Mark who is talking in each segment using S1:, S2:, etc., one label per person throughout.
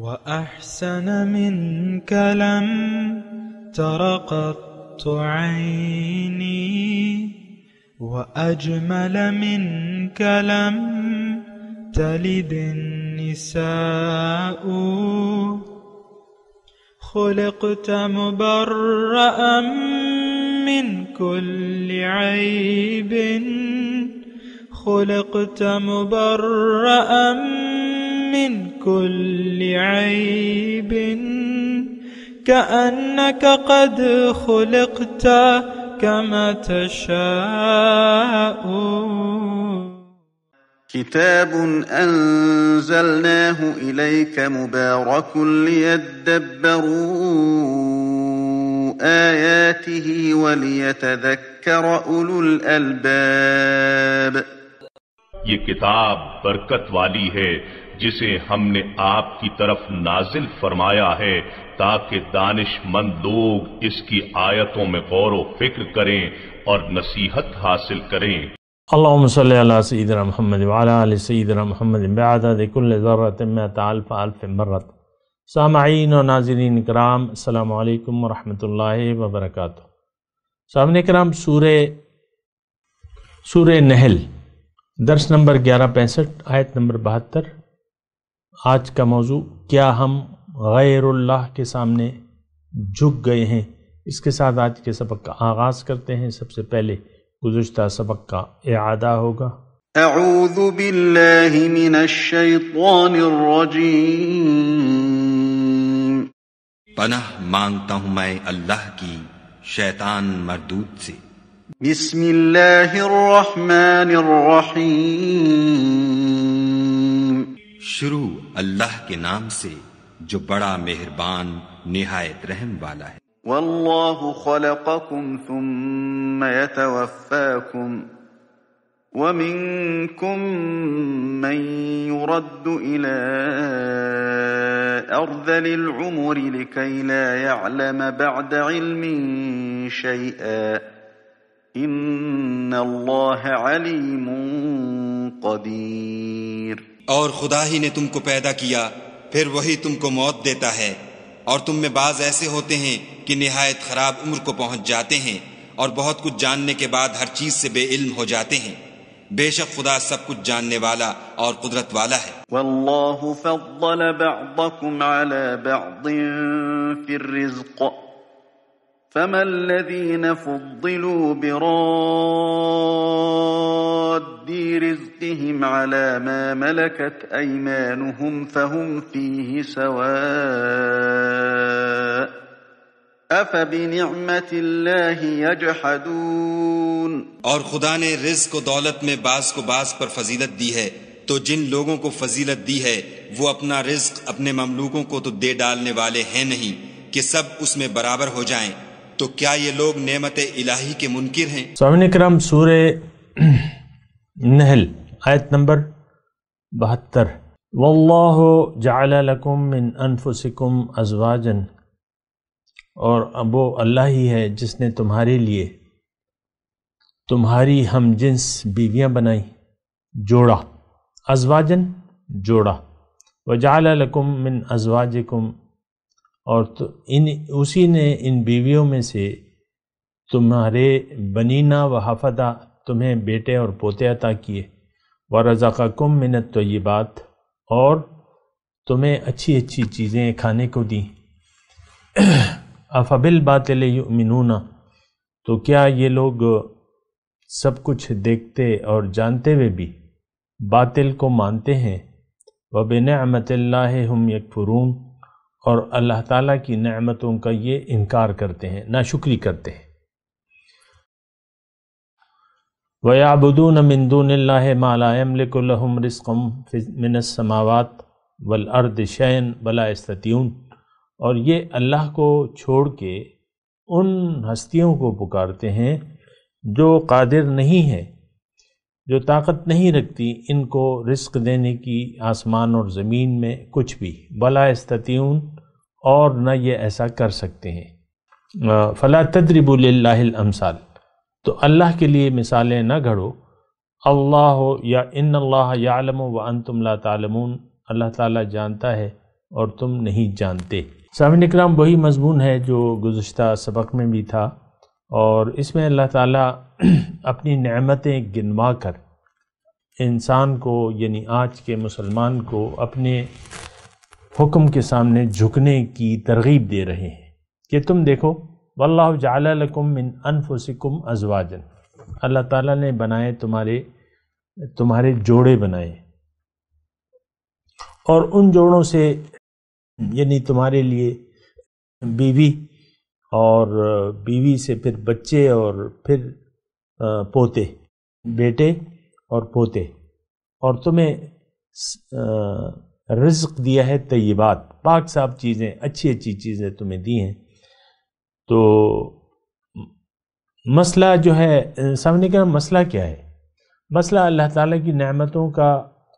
S1: وأحسن منك لم تر قط عيني وأجمل منك لم تلد النساء خلقت مبرأ من كل عيب خلقت مبرأ من كل عيب كأنك قد خلقت كما تشاء.
S2: كتاب أنزلناه إليك مبارك ليدبروا آياته وليتذكر أولو الألباب.
S3: یہ کتاب برکت والی ہے جسے ہم نے آپ کی طرف نازل فرمایا ہے تاکہ دانش مند لوگ اس کی آیتوں میں غور و فکر کریں اور نصیحت حاصل کریں.
S4: اللہم صلی علی سیدنا محمد وعلی آل سیدنا محمد بعدد کل ذرۃ مئۃ الف الف مرۃ. سامعین و ناظرین کرام، السلام علیکم ورحمۃ اللہ وبرکاتہ. سامعین کرام، سورہ نحل درس نمبر 1165 آیت نمبر 72. آج کا موضوع، کیا ہم غیر اللہ کے سامنے جھک گئے ہیں؟ اس کے ساتھ آج کے سبق کا آغاز کرتے ہیں. سب سے پہلے گزشتہ سبق کا اعادہ ہوگا.
S2: اعوذ باللہ من الشیطان الرجیم.
S5: پناہ مانگتا ہوں میں اللہ کی شیطان مردود سے.
S2: بسم اللہ الرحمن الرحیم.
S5: شروع اللہ کے نام سے جو بڑا مہربان نہایت رحم والا ہے.
S2: واللہ خلقکم ثم يتوفاکم ومنکم من يرد الى ارذل العمر لكي لا يعلم بعد علم شيئا ان اللہ علیم قدیر.
S5: اور خدا ہی نے تم کو پیدا کیا، پھر وہی تم کو موت دیتا ہے، اور تم میں بعض ایسے ہوتے ہیں کہ نہایت خراب عمر کو پہنچ جاتے ہیں اور بہت کچھ جاننے کے بعد ہر چیز سے بے علم ہو جاتے ہیں. بے شک خدا سب کچھ جاننے والا اور قدرت والا ہے.
S2: واللہ فضل بعضکم علی بعض فی الرزق فما الذین فضلوا براد رزقهم على ما ملكت أيمانهم فهم فيه سواء أفبنعمة الله يجحدون.
S5: اور خدا نے رزق و دولت میں بعض کو بعض پر فضیلت دی ہے، تو جن لوگوں کو فضیلت دی ہے وہ اپنا رزق اپنے مملوکوں کو تو دے ڈالنے والے ہیں نہیں کہ سب اس میں برابر ہو جائیں. تو کیا یہ لوگ نعمت الہی کے منکر ہیں؟
S4: سامعین کرام، سورہ نحل آیت نمبر 72. واللہ جعل لکم من انفسکم ازواجا، اور وہ اللہ ہی ہے جس نے تمہارے لیے تمہاری ہم جنس بیویاں بنائیں. جوڑا، ازواجن جوڑا. وجعل لکم من ازواجکم، اور اسی نے ان بیویوں میں سے تمہارے بنینا و حفدہ تمہیں بیٹے اور پوتے عطا کیے. ورزقکم من الطیبات، اور تمہیں اچھی اچھی چیزیں کھانے کو دیں. افبالباطل یؤمنون، تو کیا یہ لوگ سب کچھ دیکھتے اور جانتے ہوئے بھی باطل کو مانتے ہیں؟ وبنعمت اللہ ہم یکفرون، اور اللہ تعالیٰ کی نعمتوں کا یہ انکار کرتے ہیں، ناشکری کرتے ہیں. وَيَعْبُدُونَ مِن دُونِ اللَّهِ مَا لَا يَمْلِكُ لَهُمْ رِزْقًا مِنَ السَّمَاوَاتِ وَالْأَرْضِ شَيْئًا وَلَا يَسْتَطِيعُونَ، اور یہ اللہ کو چھوڑ کے ان ہستیوں کو پکارتے ہیں جو قادر نہیں ہیں، جو طاقت نہیں رکھتی ان کو رزق دینے کی آسمان اور زمین میں کچھ بھی. وَلَا يَسْتَطِيعُونَ، اور نہ یہ ایسا کر سکتے ہیں. فَلَا تَضْرِبُوا لِلَّهِ الْأَمْثَالَ، تو اللہ کے لیے مثالیں نہ گھڑو. اللہ یا ان اللہ یعلم وانتم لا تعلمون، اللہ تعالیٰ جانتا ہے اور تم نہیں جانتے۔ سامعین اکرام، وہی مضمون ہے جو گزشتہ سبق میں بھی تھا، اور اس میں اللہ تعالیٰ اپنی نعمتیں گنوا کر انسان کو، یعنی آج کے مسلمان کو، اپنے حکم کے سامنے جھکنے کی ترغیب دے رہے ہیں کہ تم دیکھو، واللہ جعل لکم من انفسکم ازواجا، اللہ تعالیٰ نے بنائے تمہارے جوڑے بنائے، اور ان جوڑوں سے یعنی تمہارے لیے بیوی، اور بیوی سے پھر بچے، اور پھر پوتے، بیٹے اور پوتے، اور تمہیں رزق دیا ہے طیبات، پاک صاف چیزیں، اچھی اچھی چیزیں تمہیں دی ہیں۔ تو مسئلہ جو ہے، سامنے کا مسئلہ کیا ہے؟ مسئلہ اللہ تعالیٰ کی نعمتوں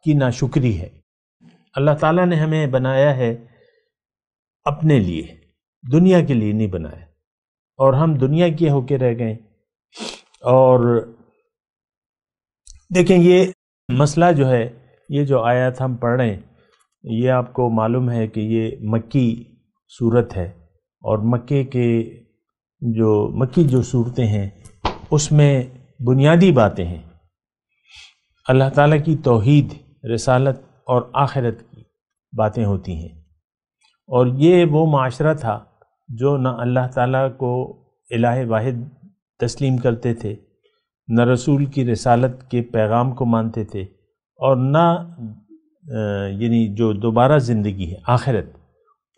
S4: کی ناشکری ہے۔ اللہ تعالیٰ نے ہمیں بنایا ہے اپنے لیے، دنیا کے لیے نہیں بنایا، اور ہم دنیا کے ہو کے رہ گئے۔ اور دیکھیں، یہ مسئلہ جو ہے، یہ جو آیات ہم پڑھ رہے ہیں، یہ آپ کو معلوم ہے کہ یہ مکی صورت ہے، اور مکی جو صورتیں ہیں اس میں بنیادی باتیں ہیں، اللہ تعالیٰ کی توحید، رسالت اور آخرت کی باتیں ہوتی ہیں۔ اور یہ وہ معاشرہ تھا جو نہ اللہ تعالیٰ کو الہ واحد تسلیم کرتے تھے، نہ رسول کی رسالت کے پیغام کو مانتے تھے، اور نہ یعنی جو دوبارہ زندگی ہے آخرت،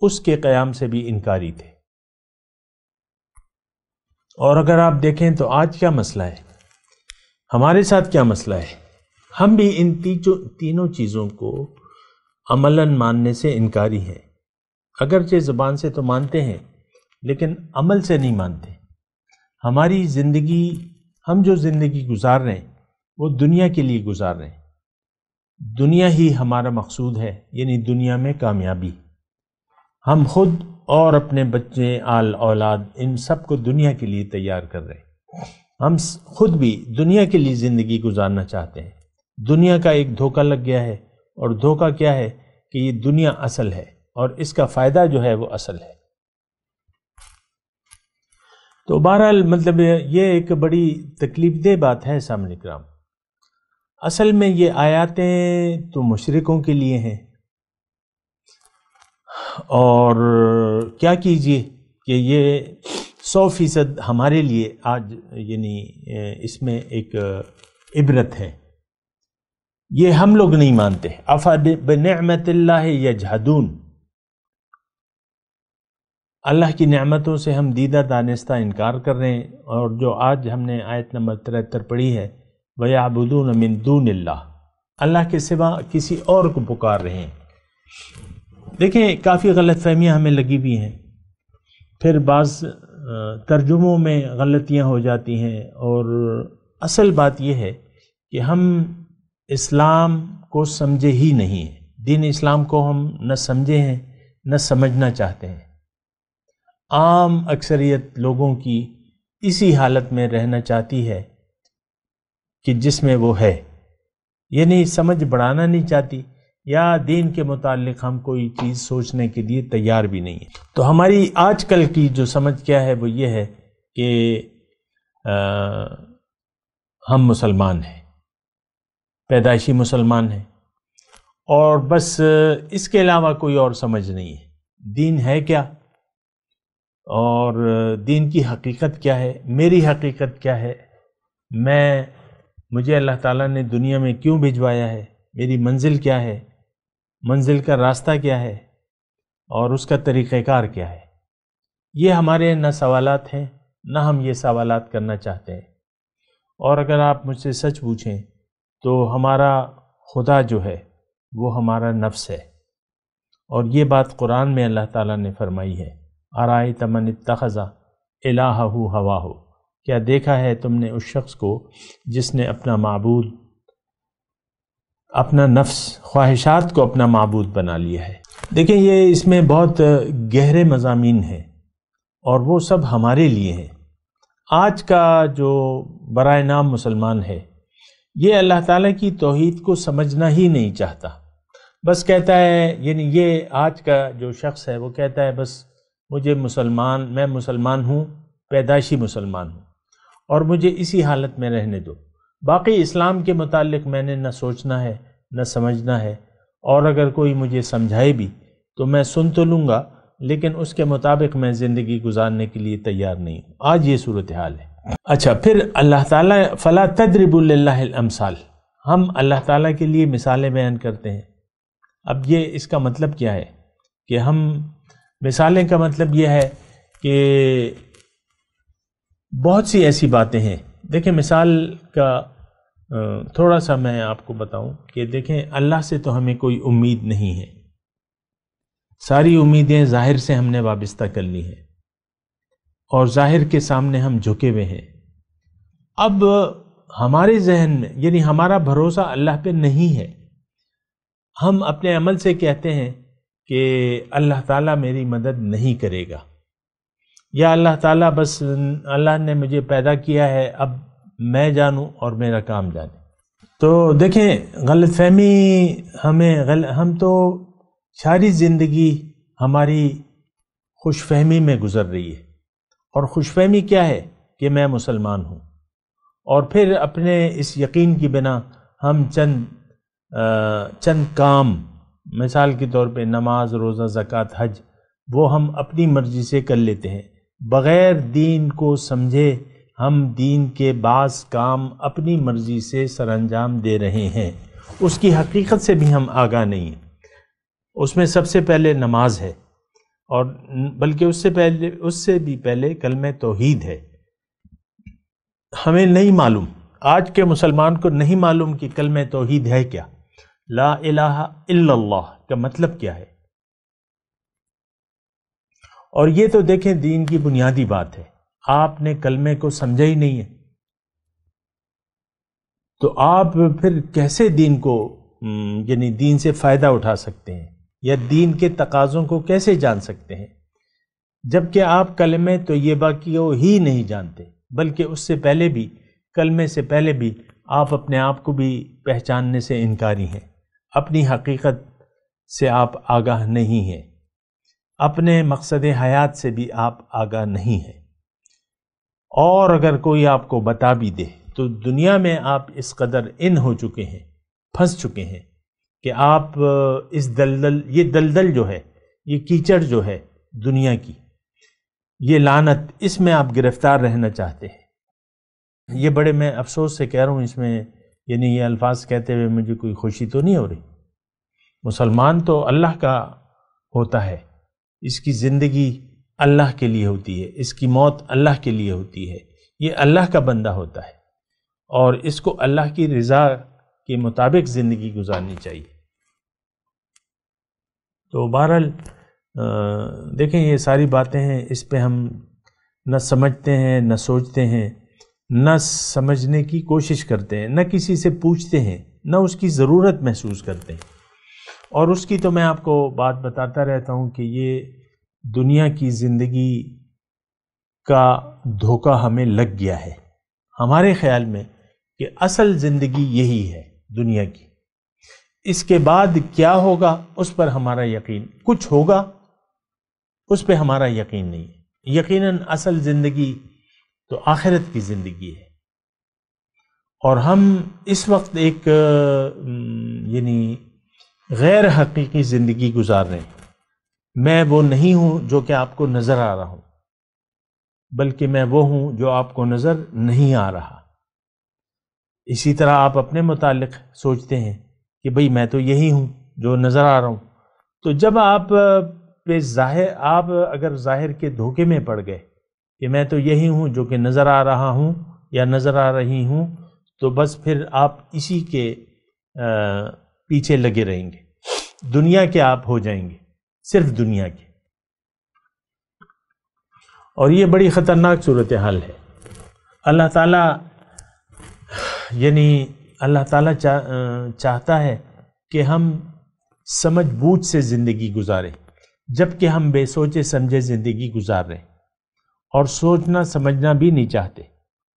S4: اس کے قیام سے بھی انکاری تھے۔ اور اگر آپ دیکھیں تو آج کیا مسئلہ ہے، ہمارے ساتھ کیا مسئلہ ہے، ہم بھی ان تینوں چیزوں کو عملاً ماننے سے انکاری ہیں۔ اگرچہ زبان سے تو مانتے ہیں، لیکن عمل سے نہیں مانتے۔ ہماری زندگی، ہم جو زندگی گزار رہے ہیں وہ دنیا کے لیے گزار رہے ہیں، دنیا ہی ہمارا مقصود ہے، یعنی دنیا میں کامیابی۔ ہم خود اور اپنے بچے، آل اولاد، ان سب کو دنیا کے لیے تیار کر رہے ہیں۔ ہم خود بھی دنیا کے لیے زندگی گزارنا چاہتے ہیں۔ دنیا کا ایک دھوکہ لگ گیا ہے، اور دھوکہ کیا ہے کہ یہ دنیا اصل ہے، اور اس کا فائدہ جو ہے وہ اصل ہے۔ تو بہرحال مطلب یہ ایک بڑی تکلیف دہ بات ہے سامعین کرام۔ اصل میں یہ آیاتیں تو مشرکوں کے لیے ہیں، اور کیا کیجئے کہ یہ 100% ہمارے لیے آج یعنی اس میں ایک عبرت ہے۔ یہ ہم لوگ نہیں مانتے۔ بنعمت اللہ یجحدون، اللہ کی نعمتوں سے ہم دیدہ دانستہ انکار کر رہے ہیں۔ اور جو آج ہم نے آیت نمبر 73 پڑھی ہے، وَيَعْبُدُونَ مِن دُونِ اللَّهِ، اللہ کے سوا کسی اور کو پکار رہے ہیں۔ دیکھیں، کافی غلط فہمیاں ہمیں لگی بھی ہیں، پھر بعض ترجموں میں غلطیاں ہو جاتی ہیں، اور اصل بات یہ ہے کہ ہم اسلام کو سمجھے ہی نہیں ہیں، دین اسلام کو ہم نہ سمجھے ہیں نہ سمجھنا چاہتے ہیں۔ عام اکثریت لوگوں کی اسی حالت میں رہنا چاہتی ہے کہ جس میں وہ ہے، یعنی سمجھ بڑھانا نہیں چاہتی، یا دین کے متعلق ہم کوئی چیز سوچنے کے لیے تیار بھی نہیں ہے۔ تو ہماری آج کل کی جو سمجھ کیا ہے وہ یہ ہے کہ ہم مسلمان ہیں، پیدائشی مسلمان ہیں، اور بس اس کے علاوہ کوئی اور سمجھ نہیں ہے۔ دین ہے کیا، اور دین کی حقیقت کیا ہے، میری حقیقت کیا ہے، مجھے اللہ تعالیٰ نے دنیا میں کیوں بھیجوایا ہے، میری منزل کیا ہے، منزل کا راستہ کیا ہے، اور اس کا طریقہ کار کیا ہے۔ یہ ہمارے نہ سوالات ہیں، نہ ہم یہ سوالات کرنا چاہتے ہیں۔ اور اگر آپ مجھ سے سچ پوچھیں تو ہمارا خدا جو ہے وہ ہمارا نفس ہے، اور یہ بات قرآن میں اللہ تعالیٰ نے فرمائی ہے، ارائیت من اتخذ الہہ ہواہ، کیا دیکھا ہے تم نے اس شخص کو جس نے اپنا معبود، اپنا نفس، خواہشات کو اپنا معبود بنا لیا ہے۔ دیکھیں، یہ اس میں بہت گہرے مضامین ہیں، اور وہ سب ہمارے لیے ہیں۔ آج کا جو برائے نام مسلمان ہے، یہ اللہ تعالیٰ کی توحید کو سمجھنا ہی نہیں چاہتا، بس کہتا ہے، یعنی یہ آج کا جو شخص ہے وہ کہتا ہے بس میں مسلمان ہوں، پیدائشی مسلمان ہوں، اور مجھے اسی حالت میں رہنے دو، باقی اسلام کے متعلق میں نے نہ سوچنا ہے نہ سمجھنا ہے، اور اگر کوئی مجھے سمجھائے بھی تو میں سن تو لوں گا، لیکن اس کے مطابق میں زندگی گزارنے کے لیے تیار نہیں ہوں۔ آج یہ صورتحال ہے۔ اچھا، پھر اللہ تعالیٰ فلا تضربوا للہ الامثال، ہم اللہ تعالیٰ کے لیے مثالیں بیان کرتے ہیں۔ اب یہ اس کا مطلب کیا ہے کہ ہم مثالیں کا مطلب یہ ہے کہ بہت سی ایسی باتیں ہیں۔ دیکھیں مثال کا تھوڑا سا میں آپ کو بتاؤں کہ دیکھیں اللہ سے تو ہمیں کوئی امید نہیں ہے، ساری امیدیں ظاہر سے ہم نے وابستہ کر لی ہیں اور ظاہر کے سامنے ہم جھکے ہوئے ہیں۔ اب ہمارے ذہن میں یعنی ہمارا بھروسہ اللہ پہ نہیں ہے، ہم اپنے عمل سے کہتے ہیں کہ اللہ تعالیٰ میری مدد نہیں کرے گا، یا اللہ تعالیٰ بس اللہ نے مجھے پیدا کیا ہے، اب میں جانوں اور میرا کام جانے۔ تو دیکھیں غلط فہمی ہم تو ساری زندگی ہماری خوش فہمی میں گزر رہی ہے، اور خوش فہمی کیا ہے کہ میں مسلمان ہوں، اور پھر اپنے اس یقین کی بنا ہم چند کام، مثال کے طور پہ نماز، روزہ، زکوٰۃ، حج، وہ ہم اپنی مرضی سے کر لیتے ہیں، بغیر دین کو سمجھے ہم دین کے بعض کام اپنی مرضی سے سر انجام دے رہے ہیں، اس کی حقیقت سے بھی ہم آگاہ نہیں ہیں۔ اس میں سب سے پہلے نماز ہے، اور بلکہ اس سے بھی پہلے کلمہ توحید ہے۔ ہمیں نہیں معلوم، آج کے مسلمان کو نہیں معلوم کہ کلمہ توحید ہے کیا، لا الہ الا اللہ کا مطلب کیا ہے۔ اور یہ تو دیکھیں دین کی بنیادی بات ہے، آپ نے کلمے کو سمجھا ہی نہیں ہے تو آپ پھر کیسے دین کو یعنی دین سے فائدہ اٹھا سکتے ہیں، یا دین کے تقاضوں کو کیسے جان سکتے ہیں، جبکہ آپ کلمہ طیبہ کو ہی نہیں جانتے، بلکہ اس سے پہلے بھی، کلمے سے پہلے بھی آپ اپنے آپ کو بھی پہچاننے سے انکاری ہیں، اپنی حقیقت سے آپ آگاہ نہیں ہیں، اپنے مقصد حیات سے بھی آپ آگاہ نہیں ہیں، اور اگر کوئی آپ کو بتا بھی دے تو دنیا میں آپ اس قدر ان ہو چکے ہیں، پھنس چکے ہیں کہ آپ اس یہ دلدل جو ہے، یہ کیچڑ جو ہے دنیا کی، یہ لعنت، اس میں آپ گرفتار رہنا چاہتے ہیں۔ یہ بڑے میں افسوس سے کہہ رہا ہوں، اس میں یعنی یہ الفاظ کہتے ہوئے مجھے کوئی خوشی تو نہیں ہو رہی۔ مسلمان تو اللہ کا ہوتا ہے، اس کی زندگی اللہ کے لیے ہوتی ہے، اس کی موت اللہ کے لیے ہوتی ہے، یہ اللہ کا بندہ ہوتا ہے، اور اس کو اللہ کی رضا کے مطابق زندگی گزارنی چاہیے۔ تو بہرحال دیکھیں یہ ساری باتیں ہیں، اس پہ ہم نہ سمجھتے ہیں، نہ سوچتے ہیں، نہ سمجھنے کی کوشش کرتے ہیں، نہ کسی سے پوچھتے ہیں، نہ اس کی ضرورت محسوس کرتے ہیں۔ اور اس کی تو میں آپ کو بات بتاتا رہتا ہوں کہ یہ دنیا کی زندگی کا دھوکہ ہمیں لگ گیا ہے، ہمارے خیال میں کہ اصل زندگی یہی ہے دنیا کی، اس کے بعد کیا ہوگا اس پر ہمارا یقین، کچھ ہوگا اس پہ ہمارا یقین نہیں ہے۔ یقیناً اصل زندگی تو آخرت کی زندگی ہے، اور ہم اس وقت ایک یعنی غیر حقیقی زندگی گزار رہے ہیں۔ میں وہ نہیں ہوں جو کہ آپ کو نظر آ رہا ہوں، بلکہ میں وہ ہوں جو آپ کو نظر نہیں آ رہا۔ اسی طرح آپ اپنے متعلق سوچتے ہیں کہ بھئی میں تو یہی ہوں جو نظر آ رہا ہوں، تو جب آپ اگر ظاہر کے دھوکے میں پڑ گئے کہ میں تو یہی ہوں جو کہ نظر آ رہا ہوں یا نظر آ رہی ہوں، تو بس پھر آپ اسی کے پیچھے لگے رہیں گے، دنیا کے آپ ہو جائیں گے، صرف دنیا کے۔ اور یہ بڑی خطرناک صورتحال ہے۔ اللہ تعالیٰ چاہتا ہے کہ ہم سمجھ بوجھ سے زندگی گزاریں، جبکہ ہم بے سوچے سمجھے زندگی گزار رہے ہیں اور سوچنا سمجھنا بھی نہیں چاہتے۔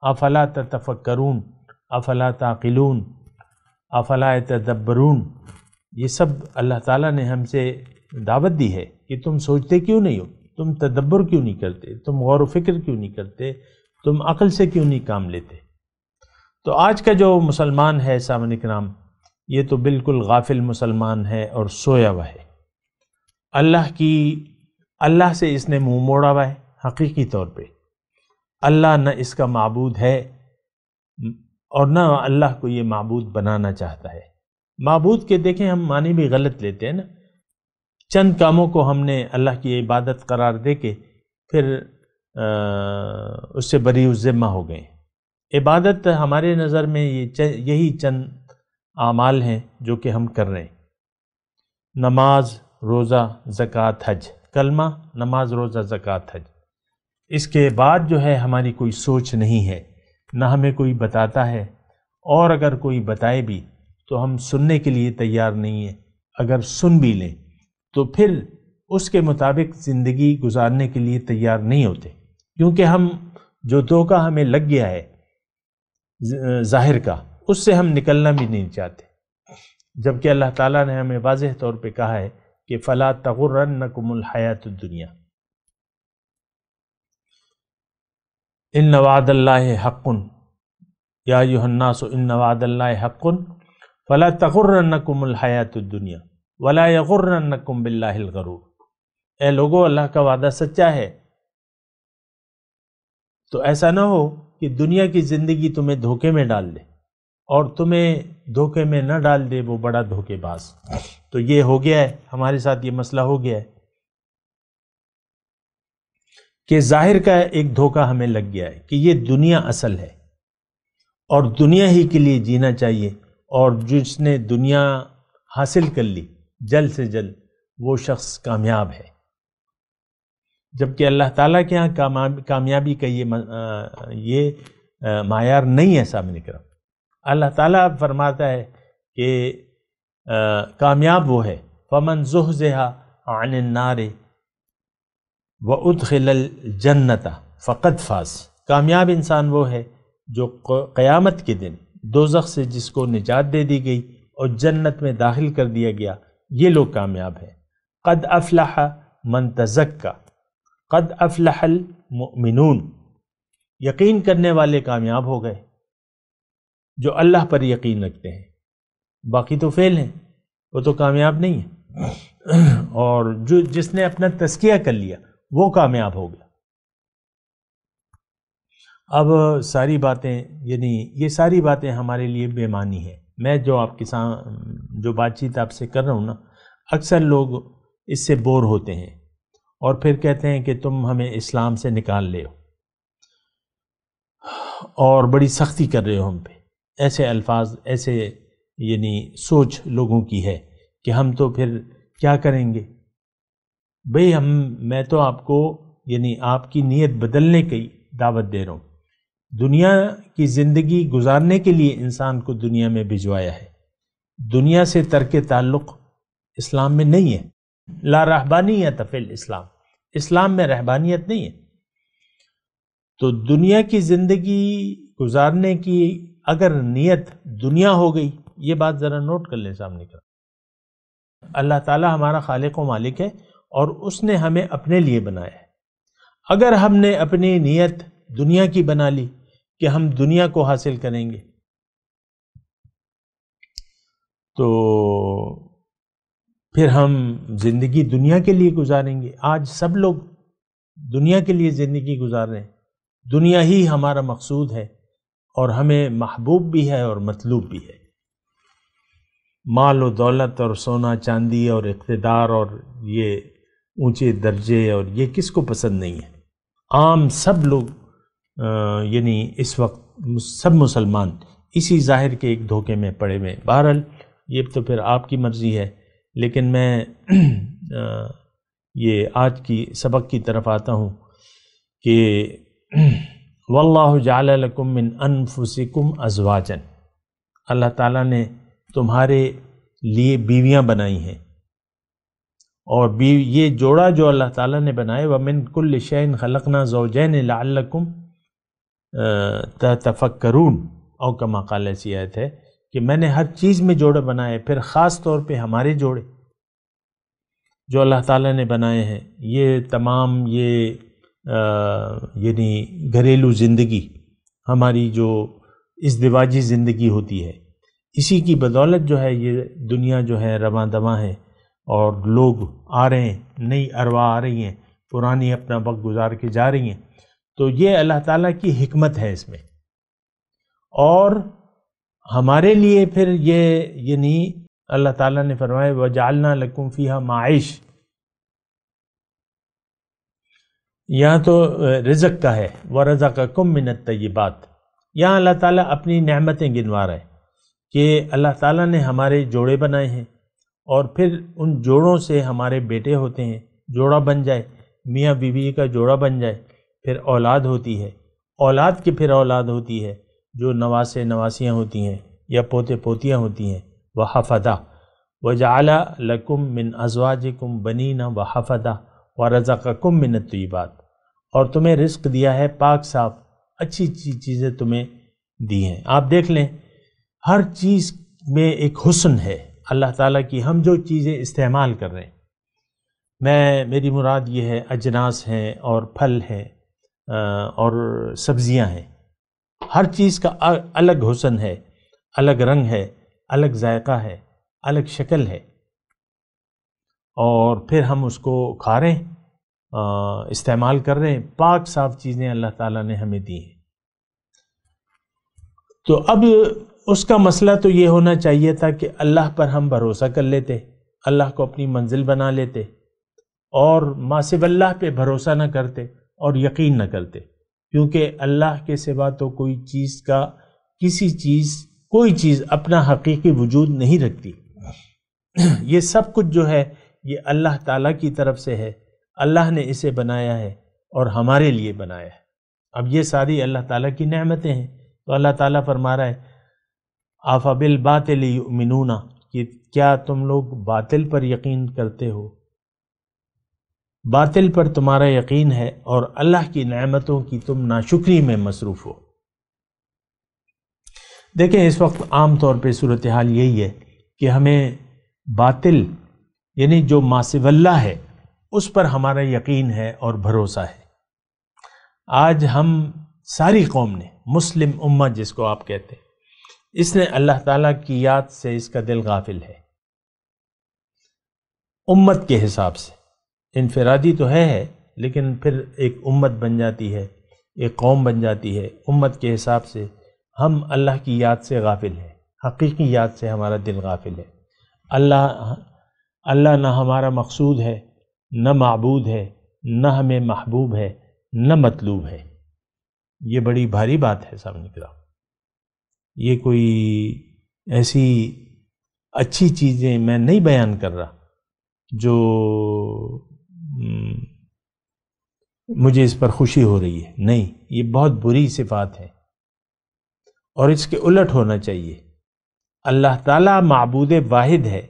S4: افلا تتفکرون افلا تعقلون افلا یتدبرون، یہ سب اللہ تعالیٰ نے ہم سے دعوت دی ہے کہ تم سوچتے کیوں نہیں ہو، تم تدبر کیوں نہیں کرتے، تم غور و فکر کیوں نہیں کرتے، تم عقل سے کیوں نہیں کام لیتے۔ تو آج کا جو مسلمان ہے سامعین کرام، یہ تو بالکل غافل مسلمان ہے اور سویا ہوا ہے۔ اللہ سے اس نے منہ موڑا ہوا ہے حقیقی طور پہ۔ اللہ نہ اس کا معبود ہے اور نہ اللہ کو یہ معبود بنانا چاہتا ہے۔ معبود کے دیکھیں ہم معنی بھی غلط لیتے ہیں نا، چند کاموں کو ہم نے اللہ کی عبادت قرار دے کے پھر اس سے بری الذمہ ہو گئے۔ عبادت ہمارے نظر میں یہی چند اعمال ہیں جو کہ ہم کر رہے ہیں، نماز، روزہ، زکوٰۃ، حج، کلمہ، نماز، روزہ، زکوٰۃ، حج۔ اس کے بعد جو ہے ہماری کوئی سوچ نہیں ہے، نہ ہمیں کوئی بتاتا ہے، اور اگر کوئی بتائے بھی تو ہم سننے کے لیے تیار نہیں ہیں۔ اگر سن بھی لیں تو پھر اس کے مطابق زندگی گزارنے کے لیے تیار نہیں ہوتے، کیونکہ ہم جو دھوکہ ہمیں لگ گیا ہے ظاہر کا، اس سے ہم نکلنا بھی نہیں چاہتے، جبکہ اللہ تعالیٰ نے ہمیں واضح طور پہ کہا ہے کہ فَلَا تَغُرَّنَّكُمُ الْحَيَاةُ الدُّنْيَا إِنَّ وَعْدَ اللَّهِ حَقٌّ يَا أَيُّهَا النَّاسُ إِنَّ وَعْدَ اللَّهِ حَقٌّ فَلَا تَغُرَّنَّكُمُ الْحَيَاةُ الدُّنْيَا وَلَا يَغُرَّنَّكُمْ بِاللَّهِ الْغَرُورُ۔ اے لوگو، اللہ کا وعدہ سچا ہے، تو ایسا نہ ہو کہ دنیا کی زندگی تمہیں دھوکے میں ڈال دے، اور تمہیں دھوکے میں نہ ڈال دے وہ بڑا دھوکے باز۔ تو یہ ہو گیا ہے، ہمارے ساتھ یہ مسئلہ ہو گیا ہے کہ ظاہر کا ایک دھوکہ ہمیں لگ گیا ہے کہ یہ دنیا اصل ہے اور دنیا ہی کے لیے جینا چاہیے، اور جس نے دنیا حاصل کر لی جلد سے جلد وہ شخص کامیاب ہے، جبکہ اللہ تعالیٰ کے ہاں کامیابی کا یہ معیار نہیں ہے سامنے کرم۔ اللہ تعالیٰ فرماتا ہے کہ کامیاب وہ ہے فَمَنْ زُحْزِحَ عَنِ النَّارِ وَأُدْخِلَ الْجَنَّةَ فَقَدْ فَازَ۔ کامیاب انسان وہ ہے جو قیامت کے دن دوزخ سے جس کو نجات دے دی گئی اور جنت میں داخل کر دیا گیا، یہ لوگ کامیاب ہیں۔ قد افلح من تزکا، قد افلح المؤمنون، یقین کرنے والے کامیاب ہو گئے جو اللہ پر یقین رکھتے ہیں، باقی تو فیل ہیں، وہ تو کامیاب نہیں ہیں، اور جس نے اپنا تزکیہ کر لیا وہ کامیاب ہو گیا۔ اب ساری باتیں یہ ساری باتیں ہمارے لیے بے معنی ہے۔ میں جو آپ کے ساتھ جو بات چیت آپ سے کر رہا ہوں نا، اکثر لوگ اس سے بور ہوتے ہیں اور پھر کہتے ہیں کہ تم ہمیں اسلام سے نکال لے ہو اور بڑی سختی کر رہے ہو ہم پہ۔ ایسے الفاظ، ایسے سوچ لوگوں کی ہے کہ ہم تو پھر کیا کریں گے؟ بھئی میں تو آپ کو آپ کی نیت بدلنے کی دعوت دے رہا ہوں۔ دنیا کی زندگی گزارنے کے لیے انسان کو دنیا میں بھجوایا ہے، دنیا سے ترک تعلق اسلام میں نہیں ہے۔ لا رہبانیت فی الاسلام، اسلام میں رہبانیت نہیں ہے۔ تو دنیا کی زندگی گزارنے کی اگر نیت دنیا ہو گئی، یہ بات ذرا نوٹ کر لیں سامنے کا۔ اللہ تعالیٰ ہمارا خالق و مالک ہے اور اس نے ہمیں اپنے لیے بنایا ہے۔ اگر ہم نے اپنی نیت دنیا کی بنا لی کہ ہم دنیا کو حاصل کریں گے، تو پھر ہم زندگی دنیا کے لیے گزاریں گے۔ آج سب لوگ دنیا کے لیے زندگی گزار رہے ہیں، دنیا ہی ہمارا مقصود ہے اور ہمیں محبوب بھی ہے اور مطلوب بھی ہے۔ مال و دولت اور سونا چاندی اور اقتدار اور یہ اونچے درجے اور یہ کس کو پسند نہیں ہے؟ عام سب لوگ اس وقت سب مسلمان اسی ظاہر کے ایک دھوکے میں پڑے ہوئے۔ بہرحال یہ تو پھر آپ کی مرضی ہے، لیکن میں یہ آج کی سبق کی طرف آتا ہوں کہ واللہ جعل لکم من انفسکم ازواجا، اللہ تعالیٰ نے تمہارے لیے بیویاں بنائی ہیں، اور یہ جوڑا جو اللہ تعالیٰ نے بنائے وَمِن كُلِّ شَيْءٍ خَلَقْنَا زَوْجَيْنِ لَعَلَّكُمْ تَتَفَكَّرُونَ، او کما قال ایسی آیت ہے کہ میں نے ہر چیز میں جوڑے بنائے، پھر خاص طور پہ ہمارے جوڑے جو اللہ تعالیٰ نے بنائے ہیں، یہ تمام یہ یعنی گھریلو زندگی ہماری جو ازدواجی زندگی ہوتی ہے، اسی کی بدولت جو ہے یہ دنیا جو ہے رواں دواں ہے، اور لوگ آ رہے ہیں، نئی ارواح آ رہی ہیں، پرانی اپنا وقت گزار کے جا رہی ہیں. تو یہ اللہ تعالیٰ کی حکمت ہے اس میں. اور ہمارے لیے پھر یہ یعنی اللہ تعالیٰ نے فرمایا وَجَعَلْنَا لَكُمْ فِيهَا مَعِيشَ، یہاں تو رزق کا ہے وَرَزَقَكُم مِّنَ الطَّيِّبَاتِ. یہاں اللہ تعالیٰ اپنی نعمتیں گنوا رہا ہے کہ اللہ تعالیٰ نے ہمارے جوڑے بنائے ہیں، اور پھر ان جوڑوں سے ہمارے بیٹے ہوتے ہیں، جوڑا بن جائے، میاں بیوی کا جوڑا بن جائے، پھر اولاد ہوتی ہے، اولاد کی پھر اولاد ہوتی ہے جو نواسے نواسیاں ہوتی ہیں یا پوتے پوتیاں ہوتی ہیں. وَحَفَدَةً وَجَعَلَ لَكُم مِّنْ أَزْوَاجِكُم بَنِينَ وَحَفَدَةً وَرَزَقَكُم مِّنَ الطَّيِّبَاتِ، اور تمہیں رزق دیا ہے پاک صاف، اچھی چیزیں تمہیں دی ہیں. آپ دیکھ لیں ہر چیز میں ایک حسن ہے اللہ تعالیٰ کی. ہم جو چیزیں استعمال کر رہے ہیں، میری مراد یہ ہے اجناس ہیں اور پھل ہیں اور سبزیاں ہیں، ہر چیز کا الگ حسن ہے، الگ رنگ ہے، الگ ذائقہ ہے، الگ شکل ہے، اور پھر ہم اس کو کھا رہے ہیں، استعمال کر رہے ہیں. پاک صاف چیزیں اللہ تعالیٰ نے ہمیں دی ہیں. تو اب اس کا مسئلہ تو یہ ہونا چاہیے تھا کہ اللہ پر ہم بھروسہ کر لیتے، اللہ کو اپنی منزل بنا لیتے، اور ما سوى اللہ پہ بھروسہ نہ کرتے اور یقین نہ کرتے، کیونکہ اللہ کے سوا تو کوئی چیز اپنا حقیقی وجود نہیں رکھتی. یہ سب کچھ جو ہے یہ اللہ تعالیٰ کی طرف سے ہے، اللہ نے اسے بنایا ہے اور ہمارے لیے بنایا ہے. اب یہ ساری اللہ تعالیٰ کی نعمتیں ہیں. تو اللہ تعالیٰ فرما رہا ہے آفَبِالْبَاطِلِ یُؤْمِنُونَ، کہ کیا تم لوگ باطل پر یقین کرتے ہو، باطل پر تمہارا یقین ہے اور اللہ کی نعمتوں کی تم ناشکری میں مصروف ہو. دیکھیں اس وقت عام طور پہ صورتحال یہی ہے کہ ہمیں باطل یعنی جو ما سوى اللہ ہے اس پر ہمارا یقین ہے اور بھروسہ ہے. آج ہم ساری قوم نے، مسلم امت جس کو آپ کہتے ہیں، اس نے اللہ تعالیٰ کی یاد سے اس کا دل غافل ہے. امت کے حساب سے انفرادی تو ہے لیکن پھر ایک امت بن جاتی ہے، ایک قوم بن جاتی ہے. امت کے حساب سے ہم اللہ کی یاد سے غافل ہیں، حقیقی یاد سے ہمارا دل غافل ہے. اللہ نہ ہمارا مقصود ہے، نہ معبود ہے، نہ ہمیں محبوب ہے، نہ مطلوب ہے. یہ بڑی بھاری بات ہے سامنے کی. یہ کوئی ایسی اچھی چیزیں میں نہیں بیان کر رہا جو مجھے اس پر خوشی ہو رہی ہے، نہیں، یہ بہت بری صفات ہے اور اس کے الٹ ہونا چاہیے. اللہ تعالیٰ معبود واحد ہے،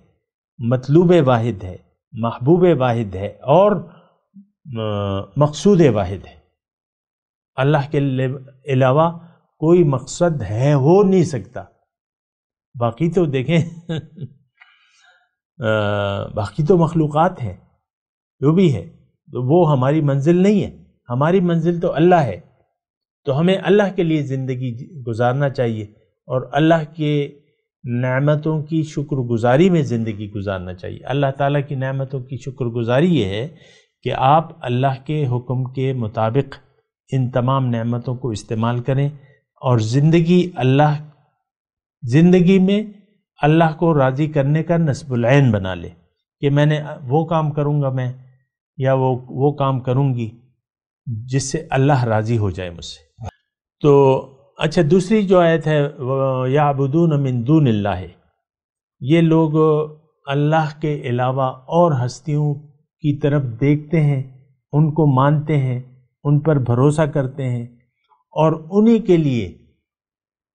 S4: مطلوب واحد ہے، محبوب واحد ہے اور مقصود واحد ہے. اللہ کے علاوہ کوئی مقصد ہے ہو نہیں سکتا. باقی تو دیکھیں باقی تو مخلوقات ہیں جو بھی ہے، تو وہ ہماری منزل نہیں ہے. ہماری منزل تو اللہ ہے. تو ہمیں اللہ کے لیے زندگی گزارنا چاہیے اور اللہ کے نعمتوں کی شکر گزاری میں زندگی گزارنا چاہیے. اللہ تعالیٰ کی نعمتوں کی شکر گزاری یہ ہے کہ آپ اللہ کے حکم کے مطابق ان تمام نعمتوں کو استعمال کریں اور زندگی میں اللہ کو راضی کرنے کا نصب العین بنا لے کہ میں نے وہ کام کروں گا میں، یا وہ کام کروں گی جس سے اللہ راضی ہو جائے مجھ سے. تو اچھا، دوسری جو آیت ہے یعبدون من دون اللہ، یہ لوگ اللہ کے علاوہ اور ہستیوں کی طرف دیکھتے ہیں، ان کو مانتے ہیں، ان پر بھروسہ کرتے ہیں اور انہی کے لیے،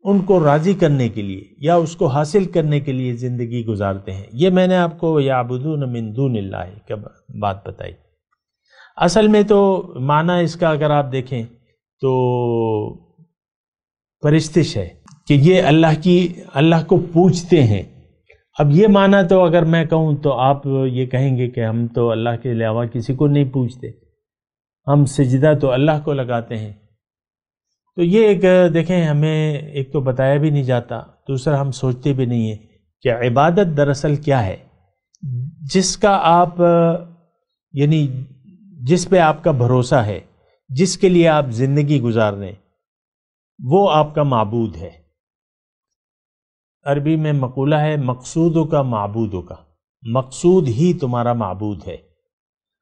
S4: ان کو راضی کرنے کے لیے یا اس کو حاصل کرنے کے لیے زندگی گزارتے ہیں. یہ میں نے آپ کو یعبدون من دون اللہ کی بات بتائی. اصل میں تو معنی اس کا اگر آپ دیکھیں تو پرستش ہے. کہ یہ اللہ کو پوجتے ہیں۔ اب یہ معنی تو اگر میں کہوں تو آپ یہ کہیں گے کہ ہم تو اللہ کے علاوہ کسی کو نہیں پوجتے، ہم سجدہ تو اللہ کو لگاتے ہیں۔ تو یہ ایک دیکھیں، ہمیں ایک تو بتایا بھی نہیں جاتا، دوسرا ہم سوچتے بھی نہیں ہیں کہ عبادت دراصل کیا ہے۔ جس کا آپ یعنی جس پہ آپ کا بھروسہ ہے، جس کے لیے آپ زندگی گزار رہے ہیں، وہ آپ کا معبود ہے۔ عربی میں مقولہ ہے، مقصودوں کا معبودوں کا، مقصود ہی تمہارا معبود ہے۔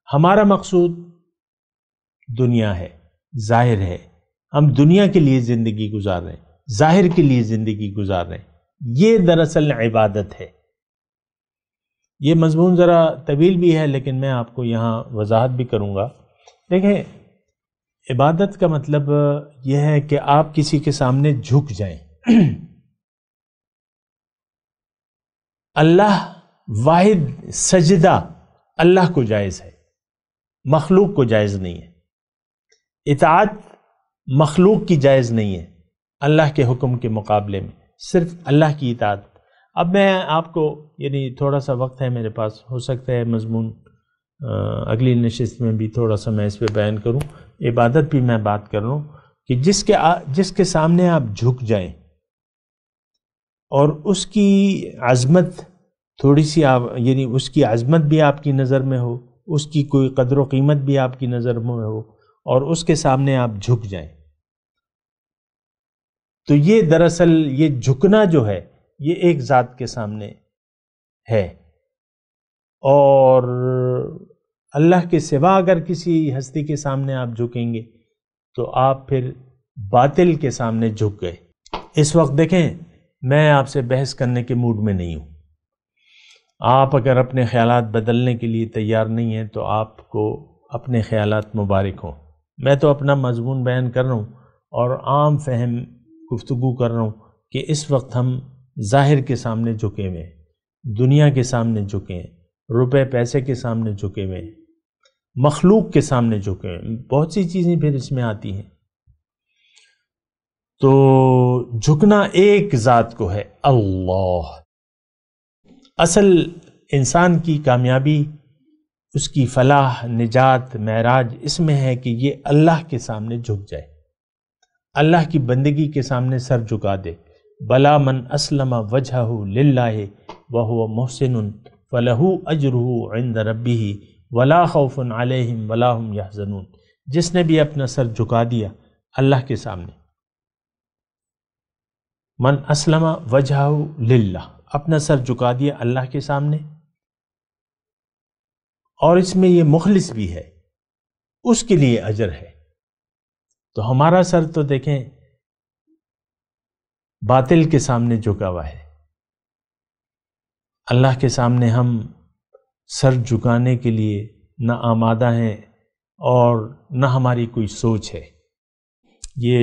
S4: ہمارا مقصود دنیا ہے، ظاہر ہے، ہم دنیا کے لیے زندگی گزار رہے ہیں، ظاہر کے لیے زندگی گزار رہے ہیں، یہ دراصل عبادت ہے۔ یہ مضمون ذرا طویل بھی ہے لیکن میں آپ کو یہاں وضاحت بھی کروں گا۔ دیکھیں، عبادت کا مطلب یہ ہے کہ آپ کسی کے سامنے جھک جائیں۔ اللہ واحد سجدہ اللہ کو جائز ہے، مخلوق کو جائز نہیں ہے۔ اطاعت مخلوق کی جائز نہیں ہے اللہ کے حکم کے مقابلے میں، صرف اللہ کی اطاعت۔ اب میں آپ کو یعنی تھوڑا سا وقت ہے میرے پاس، ہو سکتا ہے مضمون اگلی نشست میں بھی تھوڑا سا میں اس پہ بیان کروں، عبادت بھی میں بات کر رہا ہوں کہ جس کے سامنے آپ جھک جائیں اور اس کی عظمت تھوڑی سی یعنی اس کی عظمت بھی آپ کی نظر میں ہو، اس کی کوئی قدر و قیمت بھی آپ کی نظر میں ہو، اور اس کے سامنے آپ جھک جائیں، تو یہ دراصل یہ جھکنا جو ہے یہ ایک ذات کے سامنے ہے۔ اور اللہ کے سوا اگر کسی ہستی کے سامنے آپ جھکیں گے تو آپ پھر باطل کے سامنے جھک گئے۔ اس وقت دیکھیں، میں آپ سے بحث کرنے کے موڈ میں نہیں ہوں۔ آپ اگر اپنے خیالات بدلنے کے لیے تیار نہیں ہیں تو آپ کو اپنے خیالات مبارک ہوں۔ میں تو اپنا مضمون بیان کر رہا ہوں اور عام فہم گفتگو کر رہا ہوں کہ اس وقت ہم ظاہر کے سامنے جھکے ہوئے ہیں، دنیا کے سامنے جھکے ہیں، روپے پیسے کے سامنے جھکے ہوئے ہیں، مخلوق کے سامنے جھکے ہوئے ہیں، بہت سی چیزیں پھر اس میں آتی ہیں۔ تو جھکنا ایک ذات کو ہے، اللہ۔ اصل انسان کی کامیابی، اس کی فلاح، نجات، معراج اس میں ہے کہ یہ اللہ کے سامنے جھک جائے، اللہ کی بندگی کے سامنے سر جھکا دے۔ بلا من اسلم وجہہ للہ وہو محسن فلہ اجرہ عند ربہ ولا خوف علیہم ولا ہم یحزنون۔ جس نے بھی اپنا سر جھکا دیا اللہ کے سامنے، من اسلم وجہہ للہ، اپنا سر جھکا دیا اللہ کے سامنے، اور اس میں یہ مخلص بھی ہے، اس کے لیے اجر ہے۔ تو ہمارا سر تو دیکھیں باطل کے سامنے جھکا ہوا ہے، اللہ کے سامنے ہم سر جھکانے کے لیے نہ آمادہ ہیں اور نہ ہماری کوئی سوچ ہے۔ یہ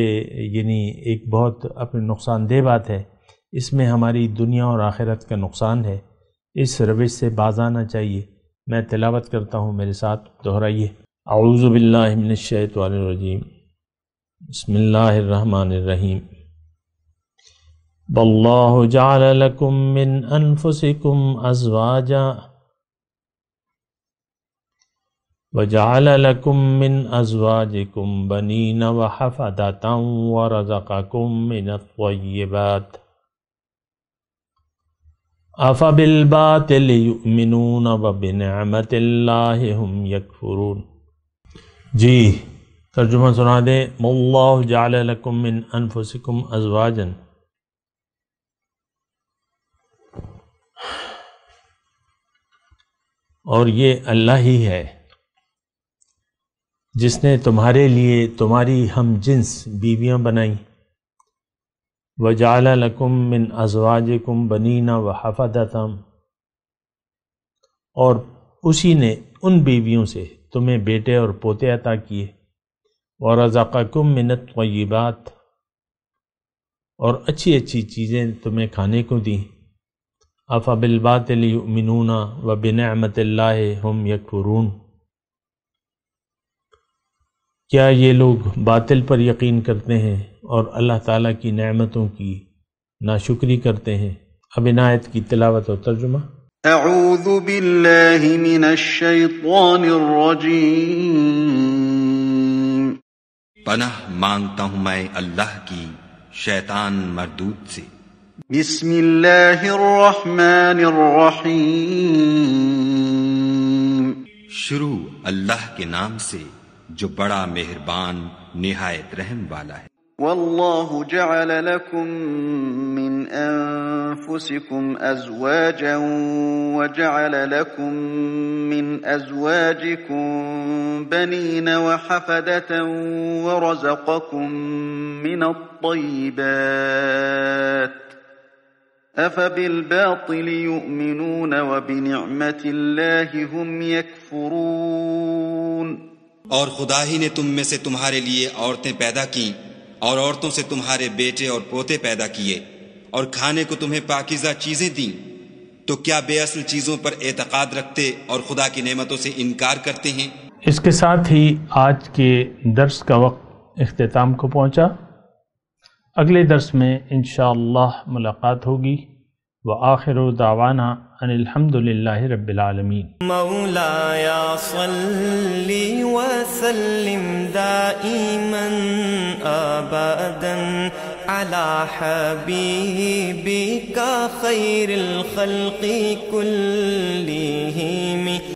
S4: یعنی ایک بہت اپنے نقصان دہ بات ہے، اس میں ہماری دنیا اور آخرت کا نقصان ہے۔ اس روش سے باز آنا چاہیے۔ میں تلاوت کرتا ہوں، میرے ساتھ دہرائیے۔ اعوذ باللہ من الشیطان الرجیم، بسم اللہ الرحمن الرحیم۔ واللہ جعل لکم من انفسکم ازواجا وجعل لکم من ازواجکم بنین وحفدۃ ورزقکم من الطیبات افبالباطل یؤمنون وبنعمت اللہ ہم یکفرون۔ جی ترجمہ سنا دیں۔ واللہ جعل لکم من انفسکم ازواجا، اور یہ اللہ ہی ہے جس نے تمہارے لیے تمہاری ہم جنس بیویاں بنائیں۔ وَجَعَلَ لَكُم مِّنْ أَزْوَاجِكُمْ بَنِينَ وَحَفَدَةً، اور اسی نے ان بیویوں سے تمہیں بیٹے اور پوتے عطا کیے۔ وَرَزَقَكُم مِّنَ الطَّيِّبَاتِ، اور اچھی اچھی چیزیں تمہیں کھانے کو دیں۔ أَفَبِالْبَاطِلِ يُؤْمِنُونَ وَبِنِعْمَةِ اللَّهِ هُمْ يَكْفُرُونَ، کیا یہ لوگ باطل پر یقین کرتے ہیں اور اللہ تعالیٰ کی نعمتوں کی ناشکری کرتے ہیں۔ اب ان آیت کی تلاوت و ترجمہ۔
S2: اعوذ باللہ من الشیطان الرجیم،
S5: پناہ مانگتا ہوں میں اللہ کی شیطان مردود سے۔
S2: بسم اللہ الرحمن الرحیم،
S5: شروع اللہ کے نام سے جو بڑا مہربان نہایت رحم والا ہے۔
S2: واللہ جعل لکم من انفسکم ازواجا وجعل لکم من ازواجکم بنین وحفدة ورزقکم من الطیبات افبالباطل یؤمنون وبنعمت اللہ هم یکفرون۔
S5: اور خدا ہی نے تم میں سے تمہارے لیے عورتیں پیدا کی اور عورتوں سے تمہارے بیٹے اور پوتے پیدا کیے اور کھانے کو تمہیں پاکیزہ چیزیں دیں، تو کیا بے اصل چیزوں پر اعتقاد رکھتے اور خدا کی نعمتوں سے انکار کرتے ہیں؟
S4: اس کے ساتھ ہی آج کے درس کا وقت اختتام کو پہنچا۔ اگلے درس میں انشاءاللہ ملاقات ہوگی۔ وآخر دعوانا ان الحمد للہ رب العالمین۔
S1: مولاي صل وسلم دائما ابدا على حبيبك خير الخلق كلهم